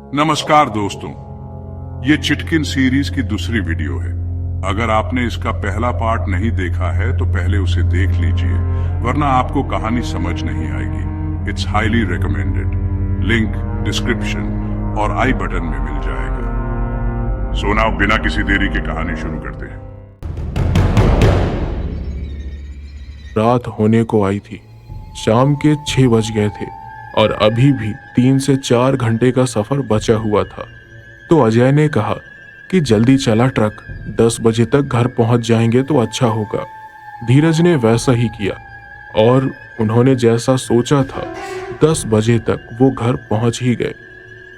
नमस्कार दोस्तों, ये चिटकिन सीरीज की दूसरी वीडियो है। अगर आपने इसका पहला पार्ट नहीं देखा है तो पहले उसे देख लीजिए, वरना आपको कहानी समझ नहीं आएगी। It's highly recommended. Link description और आई बटन में मिल जाएगा। सो नाउ बिना किसी देरी के कहानी शुरू करते हैं। रात होने को आई थी। शाम के 6 बज गए थे और अभी भी 3 से 4 घंटे का सफर बचा हुआ था। तो अजय ने कहा कि जल्दी चला ट्रक, 10 बजे तक घर पहुंच जाएंगे तो अच्छा होगा। धीरज ने वैसा ही किया और उन्होंने जैसा सोचा था 10 बजे तक वो घर पहुंच ही गए।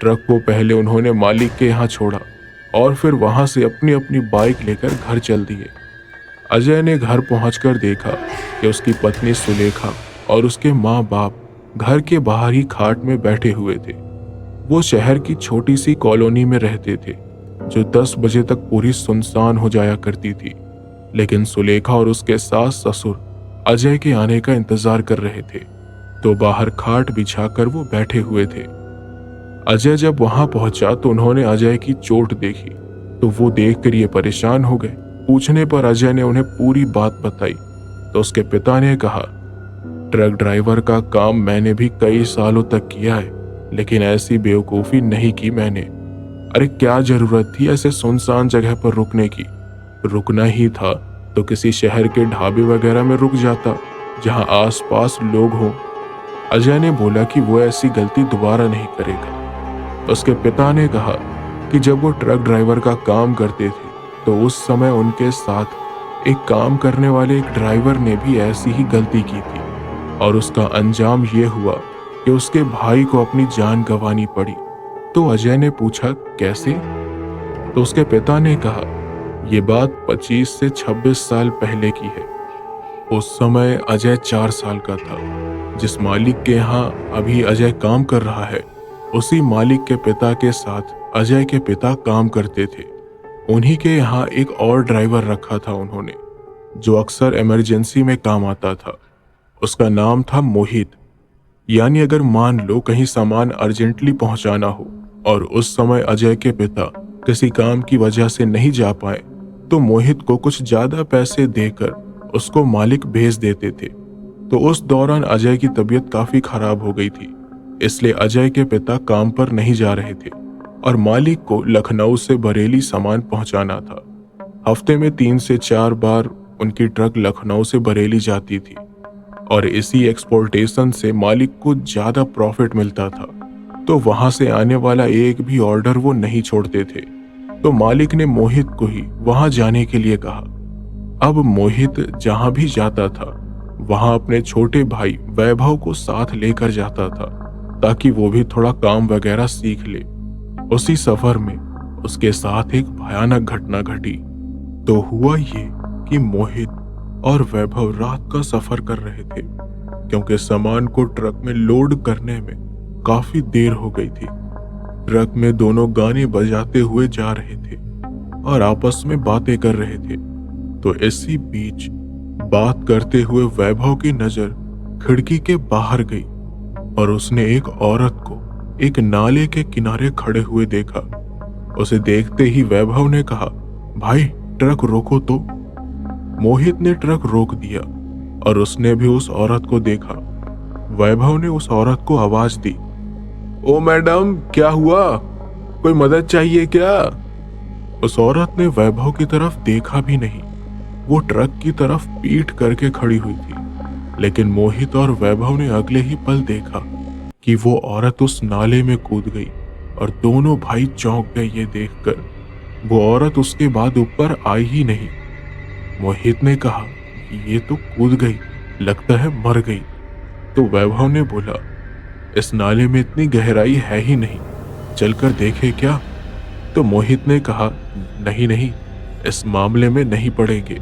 ट्रक को पहले उन्होंने मालिक के यहाँ छोड़ा और फिर वहां से अपनी अपनी बाइक लेकर घर चल दिए। अजय ने घर पहुंचकर देखा कि उसकी पत्नी सुलेखा और उसके माँ बाप घर के बाहर ही खाट में बैठे हुए थे। वो शहर की छोटी सी कॉलोनी में रहते थे जो 10 बजे तक पूरी सुनसान हो जाया करती थी। लेकिन सुलेखा और उसके सास ससुर अजय के आने का इंतजार कर रहे थे, तो बाहर खाट बिछाकर वो बैठे हुए थे। अजय जब वहां पहुंचा तो उन्होंने अजय की चोट देखी, तो वो देखकर ये परेशान हो गए। पूछने पर अजय ने उन्हें पूरी बात बताई तो उसके पिता ने कहा, ट्रक ड्राइवर का काम मैंने भी कई सालों तक किया है, लेकिन ऐसी बेवकूफ़ी नहीं की मैंने। अरे क्या जरूरत थी ऐसे सुनसान जगह पर रुकने की? रुकना ही था तो किसी शहर के ढाबे वगैरह में रुक जाता जहां आसपास लोग हों। अजय ने बोला कि वो ऐसी गलती दोबारा नहीं करेगा। उसके पिता ने कहा कि जब वो ट्रक ड्राइवर का काम करते थे तो उस समय उनके साथ एक काम करने वाले एक ड्राइवर ने भी ऐसी ही गलती की थी और उसका अंजाम ये हुआ कि उसके भाई को अपनी जान गंवानी पड़ी। तो अजय ने पूछा कैसे? तो उसके पिता ने कहा, ये बात 25 से 26 साल पहले की है। उस समय अजय 4 साल का था। जिस मालिक के यहाँ अभी अजय काम कर रहा है, उसी मालिक के पिता के साथ अजय के पिता काम करते थे। उन्हीं के यहाँ एक और ड्राइवर रखा था उन्होंने, जो अक्सर इमरजेंसी में काम आता था। उसका नाम था मोहित। यानी अगर मान लो कहीं सामान अर्जेंटली पहुंचाना हो और उस समय अजय के पिता किसी काम की वजह से नहीं जा पाए, तो मोहित को कुछ ज्यादा पैसे देकर उसको मालिक भेज देते थे। तो उस दौरान अजय की तबीयत काफी खराब हो गई थी, इसलिए अजय के पिता काम पर नहीं जा रहे थे और मालिक को लखनऊ से बरेली सामान पहुंचाना था। हफ्ते में 3 से 4 बार उनकी ट्रक लखनऊ से बरेली जाती थी और इसी एक्सपोर्टेशन से मालिक को ज्यादा प्रॉफिट मिलता था। तो वहां से आने वाला एक भी ऑर्डर वो नहीं छोड़ते थे। तो मालिक ने मोहित को ही वहां जाने के लिए कहा। अब मोहित जहां भी जाता था वहां अपने छोटे भाई वैभव को साथ लेकर जाता था, ताकि वो भी थोड़ा काम वगैरह सीख ले। उसी सफर में उसके साथ एक भयानक घटना घटी। तो हुआ ये कि मोहित और वैभव रात का सफर कर रहे थे, क्योंकि सामान को ट्रक में लोड करने में काफी देर हो गई थी। ट्रक में दोनों गाने बजाते हुए जा रहे थे और आपस में बातें कर रहे थे। तो इसी बीच बात करते हुए वैभव की नजर खिड़की के बाहर गई और उसने एक औरत को एक नाले के किनारे खड़े हुए देखा। उसे देखते ही वैभव ने कहा, भाई ट्रक रोको तो। मोहित ने ट्रक रोक दिया और उसने भी उस औरत को देखा। वैभव ने उस औरत को आवाज दी, ओ मैडम, क्या हुआ? कोई मदद चाहिए क्या? उस औरत ने वैभव की तरफ देखा भी नहीं। वो ट्रक की तरफ पीठ करके खड़ी हुई थी। लेकिन मोहित और वैभव ने अगले ही पल देखा कि वो औरत उस नाले में कूद गई और दोनों भाई चौंक गए ये देखकर। वो औरत उसके बाद ऊपर आई ही नहीं। मोहित ने कहा, ये तो कूद गई, लगता है मर गई। तो वैभव ने बोला, इस नाले में इतनी गहराई है ही नहीं, चलकर देखे क्या? तो मोहित ने कहा, नहीं नहीं, इस मामले में नहीं पड़ेंगे।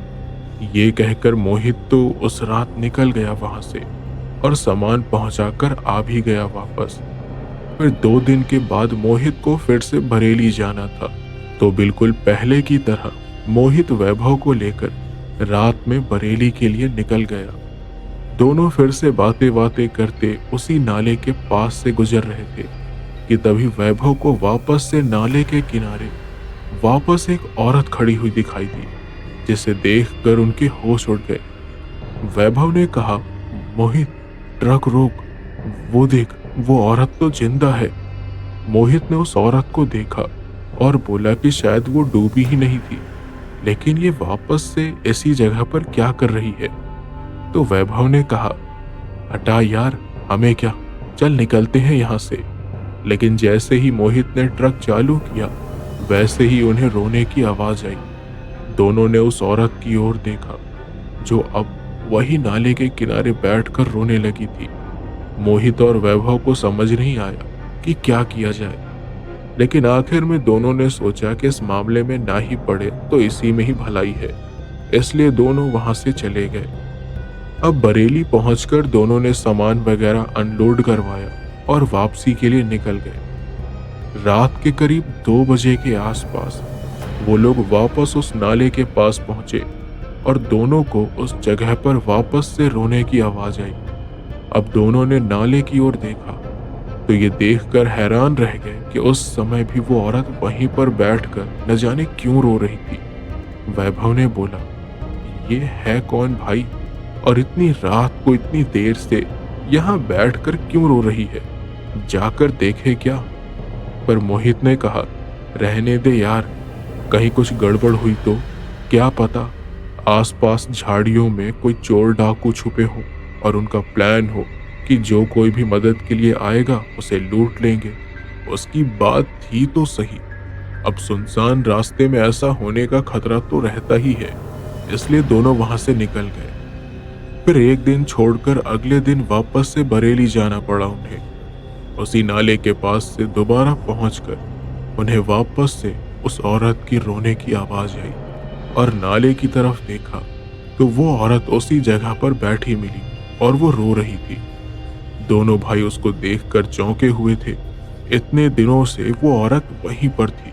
ये कहकर मोहित तो उस रात निकल गया वहां से और सामान पहुंचाकर आ भी गया वापस। फिर 2 दिन के बाद मोहित को फिर से बरेली जाना था। तो बिल्कुल पहले की तरह मोहित वैभव को लेकर रात में बरेली के लिए निकल गया। दोनों फिर से बातें करते उसी नाले के पास से गुजर रहे थे कि तभी वैभव को वापस से नाले के किनारे वापस एक औरत खड़ी हुई दिखाई दी, जिसे देखकर उनके होश उड़ गए। वैभव ने कहा, मोहित, ट्रक रोक, वो देख, वो औरत तो जिंदा है। मोहित ने उस औरत को देखा और बोला कि शायद वो डूबी ही नहीं थी, लेकिन ये वापस से ऐसी जगह पर क्या कर रही है। तो वैभव ने कहा, हटा यार, हमें क्या, चल निकलते हैं यहाँ से। लेकिन जैसे ही मोहित ने ट्रक चालू किया, वैसे ही उन्हें रोने की आवाज आई। दोनों ने उस औरत की ओर देखा, जो अब वही नाले के किनारे बैठकर रोने लगी थी। मोहित और वैभव को समझ नहीं आया कि क्या किया जाए, लेकिन आखिर में दोनों ने सोचा कि इस मामले में ना ही पड़े तो इसी में ही भलाई है, इसलिए दोनों वहां से चले गए। अब बरेली पहुंचकर दोनों ने सामान वगैरह अनलोड करवाया और वापसी के लिए निकल गए। रात के करीब 2 बजे के आसपास वो लोग वापस उस नाले के पास पहुंचे और दोनों को उस जगह पर वापस से रोने की आवाज आई। अब दोनों ने नाले की ओर देखा तो ये देखकर हैरान रह गए कि उस समय भी वो औरत वहीं पर बैठकर न जाने क्यों रो रही थी। वैभव ने बोला, ये है कौन भाई, और इतनी रात को इतनी देर से यहाँ बैठकर क्यों रो रही है, जाकर देखे क्या। पर मोहित ने कहा, रहने दे यार, कहीं कुछ गड़बड़ हुई तो क्या पता आसपास झाड़ियों में कोई चोर डाकू छुपे हो और उनका प्लान हो कि जो कोई भी मदद के लिए आएगा उसे लूट लेंगे। उसकी बात थी तो सही, अब सुनसान रास्ते में ऐसा होने का खतरा तो रहता ही है, इसलिए दोनों वहां से निकल गए। फिर एक दिन छोड़कर अगले दिन वापस से बरेली जाना पड़ा उन्हें। उसी नाले के पास से दोबारा पहुंचकर उन्हें वापस से उस औरत की रोने की आवाज आई और नाले की तरफ देखा तो वो औरत उसी जगह पर बैठी मिली और वो रो रही थी। दोनों भाई उसको देखकर चौंके हुए थे, इतने दिनों से वो औरत वहीं पर थी।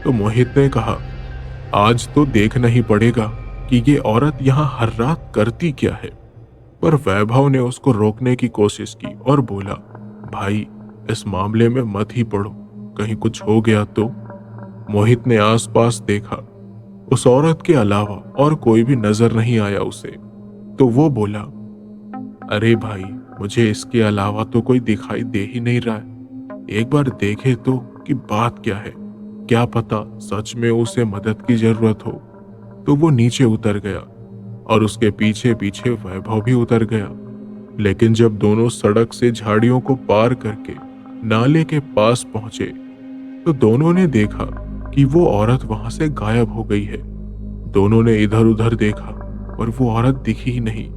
तो मोहित ने कहा, आज तो देखना ही पड़ेगा कि ये औरत यहाँ हर रात करती क्या है। पर वैभव ने उसको रोकने की कोशिश की और बोला, भाई, इस मामले में मत ही पड़ो, कहीं कुछ हो गया तो। मोहित ने आसपास देखा, उस औरत के अलावा और कोई भी नजर नहीं आया उसे। तो वो बोला, अरे भाई, मुझे इसके अलावा तो कोई दिखाई दे ही नहीं रहा है, एक बार देखे तो कि बात क्या है, क्या पता सच में उसे मदद की जरूरत हो। तो वो नीचे उतर गया और उसके पीछे पीछे वैभव भी उतर गया। लेकिन जब दोनों सड़क से झाड़ियों को पार करके नाले के पास पहुंचे तो दोनों ने देखा कि वो औरत वहां से गायब हो गई है। दोनों ने इधर उधर देखा पर वो औरत दिखी ही नहीं।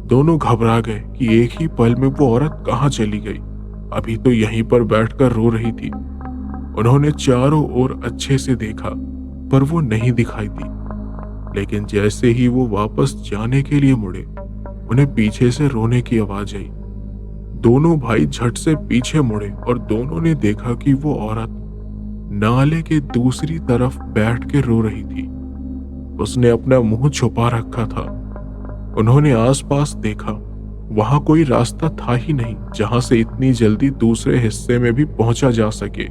दोनों घबरा गए कि एक ही पल में वो औरत कहाँ चली गई, अभी तो यहीं पर बैठकर रो रही थी। उन्होंने चारों ओर अच्छे से देखा पर वो नहीं दिखाई दी। लेकिन जैसे ही वो वापस जाने के लिए मुड़े, उन्हें पीछे से रोने की आवाज आई। दोनों भाई झट से पीछे मुड़े और दोनों ने देखा कि वो औरत नाले के दूसरी तरफ बैठ के रो रही थी। उसने अपना मुंह छुपा रखा था। उन्होंने आसपास देखा, वहां कोई रास्ता था ही नहीं जहां से इतनी जल्दी दूसरे हिस्से में भी पहुंचा जा सके।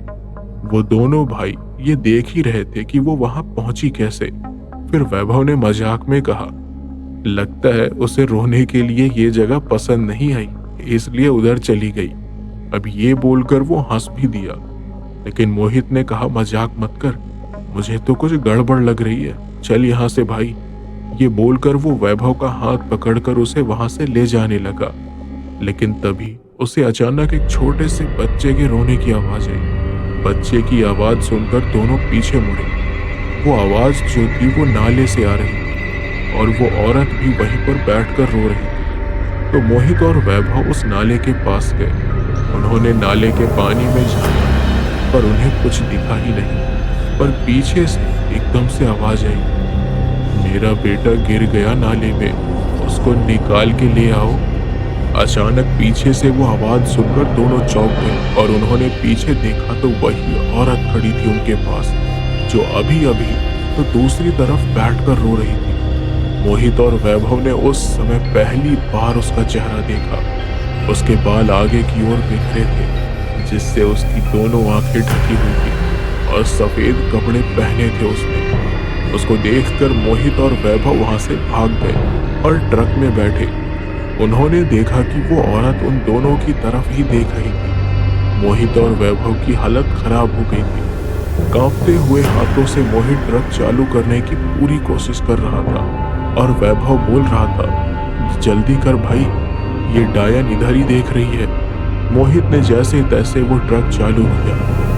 वो दोनों भाई ये देख ही रहे थे कि वो वहां पहुंची कैसे। फिर वैभव ने मजाक में कहा, लगता है उसे रोने के लिए ये जगह पसंद नहीं आई, इसलिए उधर चली गई। अब ये बोलकर वो हंस भी दिया। लेकिन मोहित ने कहा, मजाक मत कर, मुझे तो कुछ गड़बड़ लग रही है, चल यहाँ से भाई। ये बोलकर वो वैभव का हाथ पकड़कर उसे वहां से ले जाने लगा। लेकिन तभी उसे अचानक एक छोटे से बच्चे के रोने की आवाज आई। बच्चे की आवाज सुनकर दोनों पीछे मुड़े। वो आवाज जो थी वो नाले से आ रही थी और वो औरत भी वहीं पर बैठकर रो रही थी। तो मोहित और वैभव उस नाले के पास गए। उन्होंने नाले के पानी में झांका पर उन्हें कुछ दिखा ही नहीं। पर पीछे से एकदम से आवाज आई, मेरा बेटा गिर गया नाले में, उसको निकाल के ले आओ। अचानक पीछे से वो आवाज सुनकर दोनों चौंक गए और उन्होंने पीछे देखा तो वही औरत खड़ी थी उनके पास, जो अभी अभी तो दूसरी तरफ बैठकर रो रही थी। मोहित और वैभव ने उस समय पहली बार उसका चेहरा देखा। उसके बाल आगे की ओर बिखरे थे, जिससे उसकी दोनों आंखें ढकी हुई थी और सफेद कपड़े पहने थे उसने। उसको देखकर मोहित और वैभव वहां से भाग गए और ट्रक में बैठे। उन्होंने देखा कि वो औरत उन दोनों की तरफ ही देख रही थी। मोहित और वैभव की हालत खराब हो गई थी। कांपते हुए हाथों से मोहित ट्रक चालू करने की पूरी कोशिश कर रहा था और वैभव बोल रहा था, जल्दी कर भाई, ये डायन इधर ही देख रही है। मोहित ने जैसे तैसे वो ट्रक चालू किया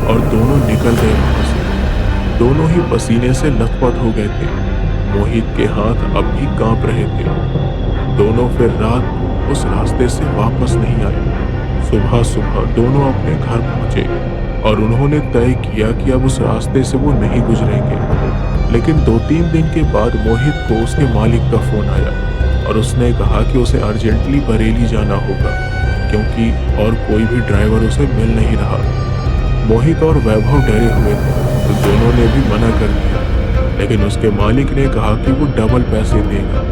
और दोनों निकल गए वहां से। दोनों ही पसीने से लथपथ हो गए थे। मोहित के हाथ अब भी कांप रहे थे। दोनों फिर रात को उस रास्ते से वापस नहीं आए। सुबह सुबह दोनों अपने घर पहुंचे और उन्होंने तय किया कि अब उस रास्ते से वो नहीं गुजरेंगे। लेकिन 2-3 दिन के बाद मोहित को उसके मालिक का फोन आया और उसने कहा कि उसे अर्जेंटली बरेली जाना होगा क्योंकि और कोई भी ड्राइवर उसे मिल नहीं रहा। मोहित और वैभव डरे हुए थे तो दोनों ने भी मना कर दिया, लेकिन उसके मालिक ने कहा कि वो डबल पैसे देगा।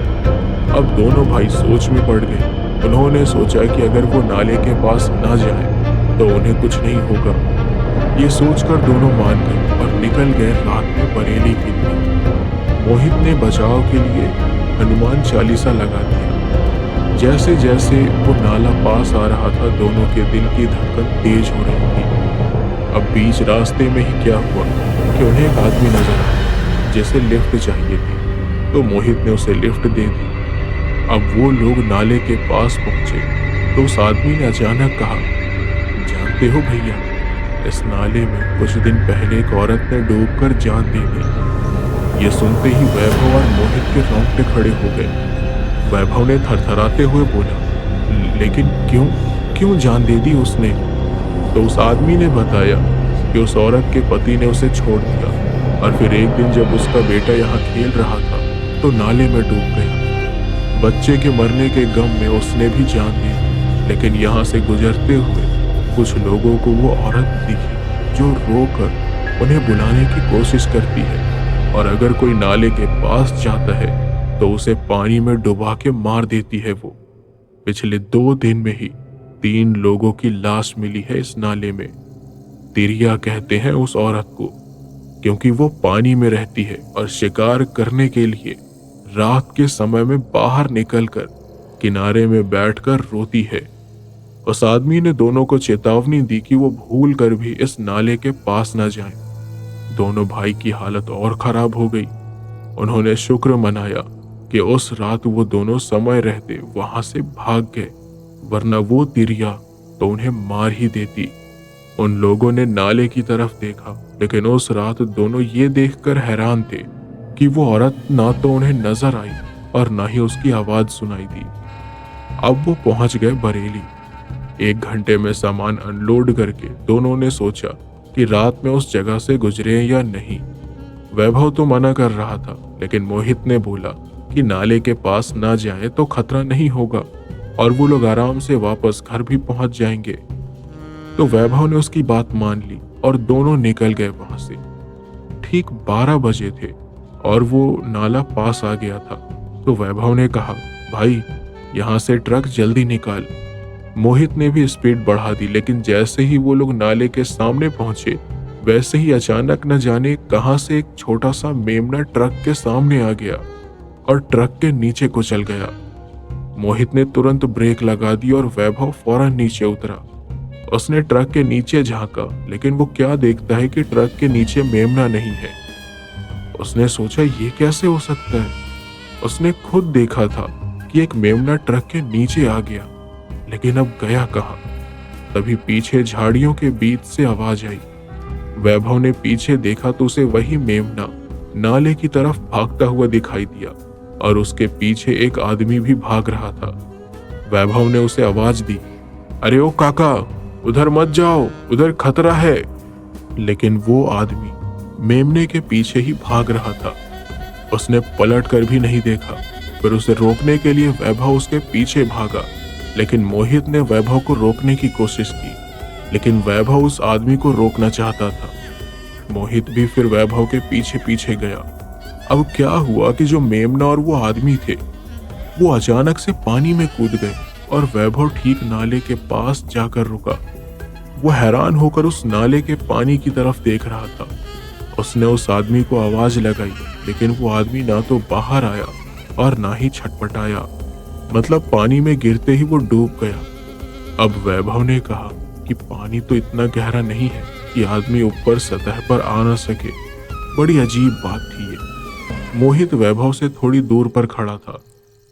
अब दोनों भाई सोच में पड़ गए। उन्होंने सोचा कि अगर वो नाले के पास ना जाए तो उन्हें कुछ नहीं होगा। ये सोचकर दोनों मान गए और निकल गए रात में बरेली के लिए। मोहित ने बचाव के लिए हनुमान चालीसा लगा दिया। जैसे जैसे वो नाला पास आ रहा था दोनों के दिल की धड़कन तेज हो रही थी। अब बीच रास्ते में ही क्या हुआ कि उन्हें एक आदमी नजर आया जिसे लिफ्ट चाहिए थी, तो मोहित ने उसे लिफ्ट दे दी। अब वो लोग नाले के पास पहुंचे तो उस आदमी ने अचानक कहा, जानते हो भैया, इस नाले में कुछ दिन पहले एक औरत ने डूबकर जान दे दी। ये सुनते ही वैभव और मोहित के रोंगटे खड़े हो गए। वैभव ने थरथराते हुए बोला, लेकिन क्यों जान दे दी उसने? तो उस आदमी ने बताया कि उस औरत के पति ने उसे छोड़ दिया और फिर एक दिन जब उसका बेटा यहाँ खेल रहा था तो नाले में डूब गया। बच्चे के मरने के गम में उसने भी जान दी, लेकिन यहाँ से गुजरते हुए कुछ लोगों को वो औरत दिखी जो रोकर उन्हें बुलाने की कोशिश करती है और अगर कोई नाले के पास जाता है तो उसे पानी में डुबा के मार देती है। वो पिछले 2 दिन में ही 3 लोगों की लाश मिली है इस नाले में। तिरिया कहते हैं उस औरत को क्योंकि वो पानी में रहती है और शिकार करने के लिए रात के समय में बाहर निकलकर किनारे में बैठकर रोती है। उस आदमी ने दोनों को चेतावनी दी कि वो भूल कर भी इस नाले के पास न जाएं। दोनों भाई की हालत और खराब हो गई। उन्होंने शुक्र मनाया कि उस रात वो दोनों समय रहते वहां से भाग गए, वरना वो तिरिया तो उन्हें मार ही देती। उन लोगों ने नाले की तरफ देखा, लेकिन उस रात दोनों ये देखकर हैरान थे कि वो औरत ना तो उन्हें नजर आई और ना ही उसकी आवाज सुनाई दी। अब वो पहुंच गए बरेली। 1 घंटे में सामान अनलोड करके दोनों ने सोचा कि रात में उस जगह से गुजरे या नहीं। वैभव तो मना कर रहा था, लेकिन मोहित ने बोला कि नाले के पास ना जाए तो खतरा नहीं होगा और वो लोग आराम से वापस घर भी पहुंच जाएंगे। तो वैभव ने उसकी बात मान ली और दोनों निकल गए वहां से। ठीक 12 बजे थे और वो नाला पास आ गया था। तो वैभव ने कहा, भाई यहाँ से ट्रक जल्दी निकाल। मोहित ने भी स्पीड बढ़ा दी, लेकिन जैसे ही वो लोग नाले के सामने पहुंचे वैसे ही अचानक न जाने कहां से एक छोटा सा मेमना ट्रक के सामने आ गया और ट्रक के नीचे कुचल गया। मोहित ने तुरंत ब्रेक लगा दी और वैभव फौरन नीचे उतरा। उसने ट्रक के नीचे झांका, लेकिन वो क्या देखता है कि ट्रक के नीचे मेमना नहीं है। उसने सोचा ये कैसे हो सकता है। उसने खुद देखा था कि एक मेमना ट्रक के नीचे आ गया, लेकिन अब गया कहाँ। तभी पीछे झाड़ियों के बीच से आवाज आई। वैभव ने पीछे देखा तो उसे वही मेमना नाले की तरफ भागता हुआ दिखाई दिया और उसके पीछे एक आदमी भी भाग रहा था। वैभव ने उसे आवाज दी, अरे ओ काका, उधर मत जाओ, उधर खतरा है। लेकिन वो आदमी मेमने के पीछे ही भाग रहा था। उसने पलट कर भी नहीं देखा। फिर उसे रोकने के लिए वैभव उसके पीछे भागा, लेकिन मोहित ने वैभव को रोकने की कोशिश की, लेकिन वैभव उस आदमी को रोकना चाहता था। मोहित भी फिर वैभव के पीछे पीछे गया। अब क्या हुआ कि जो मेमना और वो आदमी थे वो अचानक से पानी में कूद गए और वैभव ठीक नाले के पास जाकर रुका। वो हैरान होकर उस नाले के पानी की तरफ देख रहा था। उसने उस आदमी को आवाज लगाई, लेकिन वो आदमी ना तो बाहर आया और ना ही छटपटाया। मतलब पानी में गिरते ही वो डूब गया। अब वैभव ने कहा कि पानी तो इतना गहरा नहीं है कि आदमी ऊपर सतह पर आ न सके। बड़ी अजीब बात थी ये। मोहित वैभव से थोड़ी दूर पर खड़ा था।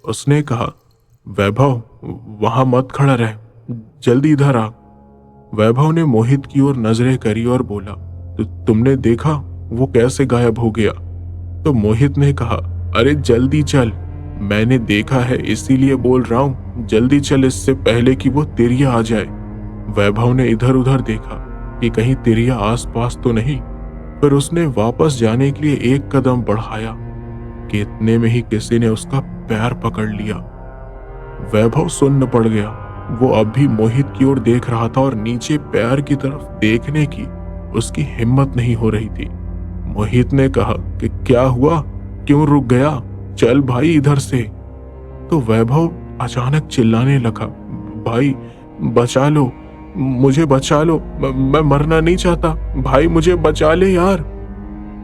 उसने कहा, वैभव वहां मत खड़ा रह, जल्दी इधर आ। वैभव ने मोहित की ओर नजरें करी और बोला, तुमने देखा वो कैसे गायब हो गया? तो मोहित ने कहा, अरे जल्दी चल, मैंने देखा है इसीलिए बोल रहा हूं, जल्दी चल इससे पहले कि वो तिरिया आ जाए। वैभव ने इधर उधर देखा कि कहीं तिरिया आसपास तो नहीं। फिर उसने वापस जाने के लिए एक कदम बढ़ाया कि इतने में ही किसी ने उसका पैर पकड़ लिया। वैभव सुन्न पड़ गया। वो अब भी मोहित की ओर देख रहा था और नीचे पैर की तरफ देखने की उसकी हिम्मत नहीं हो रही थी। मोहित ने कहा कि क्या हुआ, क्यों रुक गया, चल भाई इधर से। तो वैभव अचानक चिल्लाने लगा, भाई बचा लो, मुझे बचा लो, मैं मरना नहीं चाहता, भाई मुझे बचा ले यार।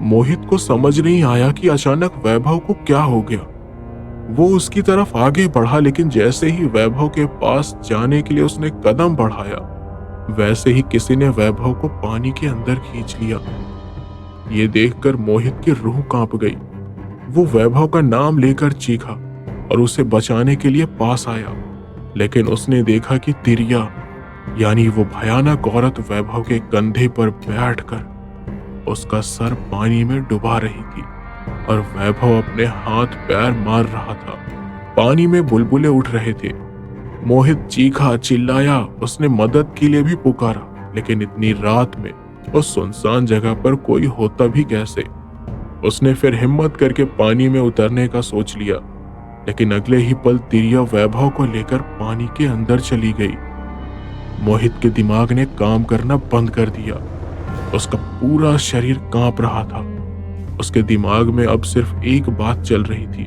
मोहित को समझ नहीं आया कि अचानक वैभव को क्या हो गया। वो उसकी तरफ आगे बढ़ा, लेकिन जैसे ही वैभव के पास जाने के लिए उसने कदम बढ़ाया, वैसे ही किसी ने वैभव को पानी के अंदर खींच लिया। ये देखकर मोहित की रूह कांप गई। वो वैभव का नाम लेकर चीखा और उसे बचाने के लिए पास आया, लेकिन उसने देखा कि तिरिया यानी वो भयानक औरत वैभव के कंधे पर बैठकर उसका सर पानी में डुबा रही थी और वैभव अपने हाथ पैर मार रहा था। पानी में बुलबुले उठ रहे थे। मोहित चीखा, चिल्लाया, उसने मदद के लिए भी पुकारा, लेकिन इतनी रात में उस सुनसान जगह पर कोई होता भी कैसे। उसने फिर हिम्मत करके पानी में उतरने का सोच लिया, लेकिन अगले ही पल तिरिया वैभव को लेकर पानी के अंदर चली गई। मोहित के दिमाग ने काम करना बंद कर दिया। उसका पूरा शरीर कांप रहा था। उसके दिमाग में अब सिर्फ एक बात चल रही थी,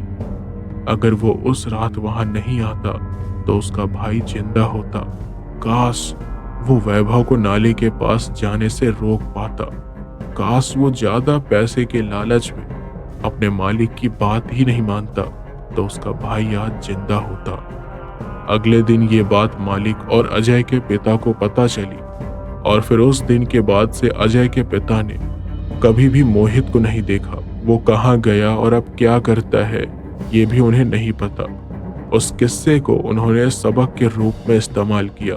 अगर वो उस रात वहां नहीं आता तो उसका भाई जिंदा होता। काश वो वैभव को नाले के पास जाने से रोक पाता। काश वो ज्यादा पैसे के लालच में अपने मालिक की बात ही नहीं मानता तो उसका भाई आज जिंदा होता। अगले दिन ये बात मालिक और अजय के पिता को पता चली और फिर उस दिन के बाद से अजय के पिता ने कभी भी मोहित को नहीं देखा। वो कहाँ गया और अब क्या करता है ये भी उन्हें नहीं पता। उस किस्से को उन्होंने सबक के रूप में इस्तेमाल किया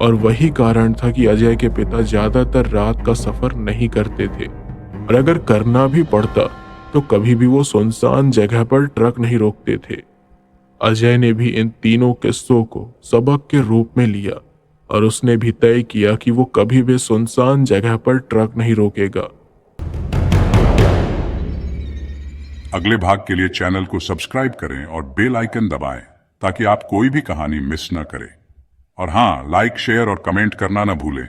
और वही कारण था कि अजय के पिता ज्यादातर रात का सफर नहीं करते थे, और अगर करना भी पड़ता तो कभी भी वो सुनसान जगह पर ट्रक नहीं रोकते थे। अजय ने भी इन तीनों किस्सों को सबक के रूप में लिया और उसने भी तय किया कि वो कभी भी सुनसान जगह पर ट्रक नहीं रोकेगा। अगले भाग के लिए चैनल को सब्सक्राइब करें और बेल आइकन दबाएं ताकि आप कोई भी कहानी मिस न करें। और हाँ, लाइक, शेयर और कमेंट करना न भूलें।